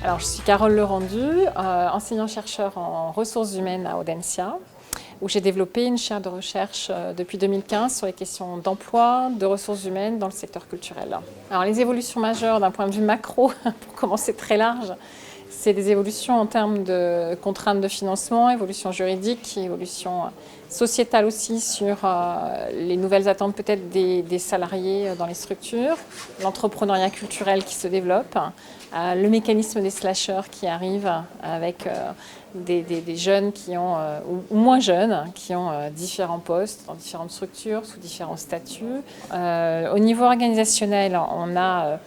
Alors, je suis Carole Lerendu, enseignant-chercheur en ressources humaines à Audencia, où j'ai développé une chaire de recherche depuis 2015 sur les questions d'emploi, de ressources humaines dans le secteur culturel. Alors, les évolutions majeures d'un point de vue macro, pour commencer très large, c'est des évolutions en termes de contraintes de financement, évolution juridique, évolution sociétale aussi sur les nouvelles attentes peut-être des salariés dans les structures, l'entrepreneuriat culturel qui se développe, le mécanisme des slashers qui arrive avec des jeunes qui ont, ou moins jeunes, qui ont différents postes dans différentes structures, sous différents statuts. Au niveau organisationnel, on a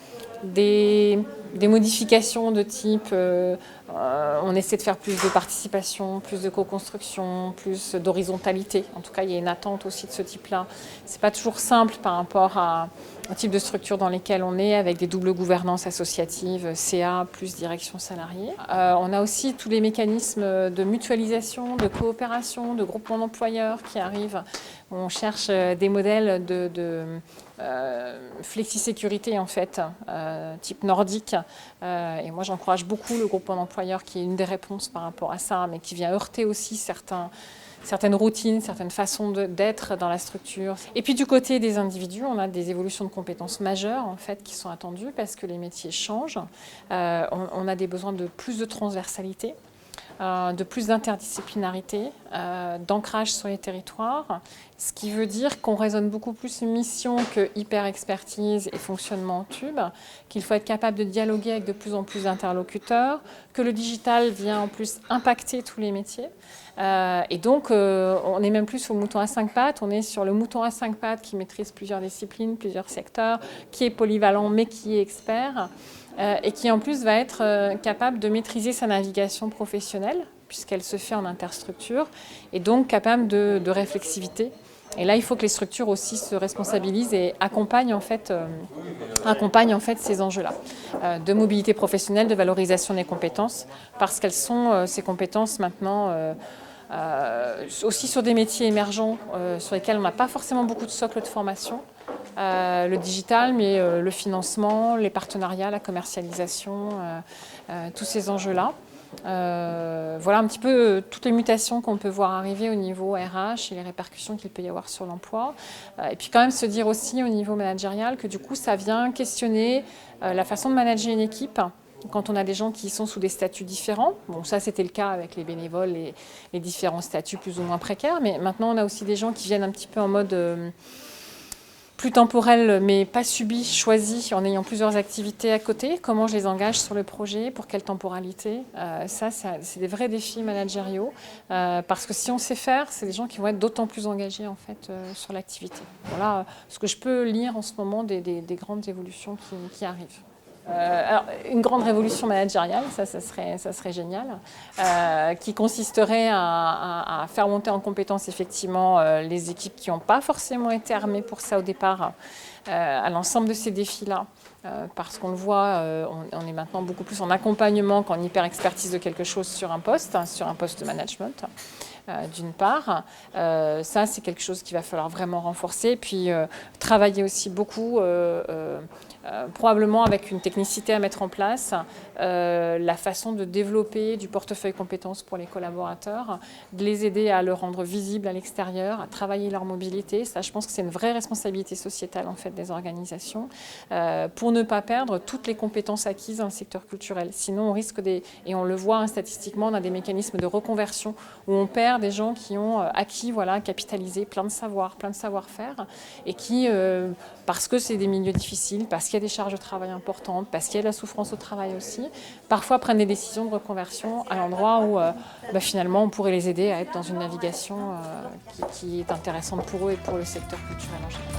des modifications de type, on essaie de faire plus de participation, plus de co-construction, plus d'horizontalité. En tout cas, il y a une attente aussi de ce type-là. C'est pas toujours simple par rapport au type de structure dans lesquelles on est, avec des doubles gouvernances associatives, CA plus direction salariée. On a aussi tous les mécanismes de mutualisation, de coopération, de groupement d'employeurs qui arrivent. On cherche des modèles de flexi-sécurité en fait, type nordique. Et moi j'encourage beaucoup le groupement d'employeurs qui est une des réponses par rapport à ça, mais qui vient heurter aussi certaines routines, certaines façons d'être dans la structure. Et puis du côté des individus, on a des évolutions de compétences majeures en fait qui sont attendues parce que les métiers changent. On a des besoins de plus de transversalité, de plus d'interdisciplinarité, d'ancrage sur les territoires, ce qui veut dire qu'on raisonne beaucoup plus mission que hyper-expertise et fonctionnement en tube, qu'il faut être capable de dialoguer avec de plus en plus d'interlocuteurs, que le digital vient en plus impacter tous les métiers. Et donc, on n'est même plus sur le mouton à 5 pattes, on est sur le mouton à 5 pattes qui maîtrise plusieurs disciplines, plusieurs secteurs, qui est polyvalent mais qui est expert. Et qui en plus va être capable de maîtriser sa navigation professionnelle, puisqu'elle se fait en interstructure, et donc capable de réflexivité. Et là, il faut que les structures aussi se responsabilisent et accompagnent en fait ces enjeux-là, de mobilité professionnelle, de valorisation des compétences, parce qu'elles sont ces compétences maintenant aussi sur des métiers émergents sur lesquels on n'a pas forcément beaucoup de socle de formation. Le digital, mais le financement, les partenariats, la commercialisation, tous ces enjeux-là. Voilà un petit peu toutes les mutations qu'on peut voir arriver au niveau RH et les répercussions qu'il peut y avoir sur l'emploi. Et puis quand même se dire aussi au niveau managérial que du coup ça vient questionner la façon de manager une équipe. Quand on a des gens qui sont sous des statuts différents, bon ça c'était le cas avec les bénévoles, les différents statuts plus ou moins précaires, mais maintenant on a aussi des gens qui viennent un petit peu en mode plus temporel, mais pas subi, choisi, en ayant plusieurs activités à côté. Comment je les engage sur le projet, pour quelle temporalité. Ça, c'est des vrais défis managériaux, parce que si on sait faire, c'est des gens qui vont être d'autant plus engagés en fait, sur l'activité. Voilà ce que je peux lire en ce moment des grandes évolutions qui arrivent. Alors, une grande révolution managériale, ça serait génial, qui consisterait à faire monter en compétence effectivement les équipes qui n'ont pas forcément été armées pour ça au départ, à l'ensemble de ces défis-là. Parce qu'on le voit, on est maintenant beaucoup plus en accompagnement qu'en hyper-expertise de quelque chose sur un poste de management. D'une part, ça c'est quelque chose qu'il va falloir vraiment renforcer, puis travailler aussi beaucoup, probablement avec une technicité à mettre en place, la façon de développer du portefeuille compétences pour les collaborateurs, de les aider à le rendre visible à l'extérieur, à travailler leur mobilité. Ça, je pense que c'est une vraie responsabilité sociétale en fait des organisations, pour ne pas perdre toutes les compétences acquises dans le secteur culturel. Sinon, on risque et on le voit statistiquement, on a des mécanismes de reconversion où on perd des gens qui ont acquis, voilà, capitalisé plein de savoirs, plein de savoir-faire, et qui, parce que c'est des milieux difficiles, parce qu'il y a des charges de travail importantes, parce qu'il y a de la souffrance au travail aussi, parfois prennent des décisions de reconversion à l'endroit où finalement on pourrait les aider à être dans une navigation qui est intéressante pour eux et pour le secteur culturel en général.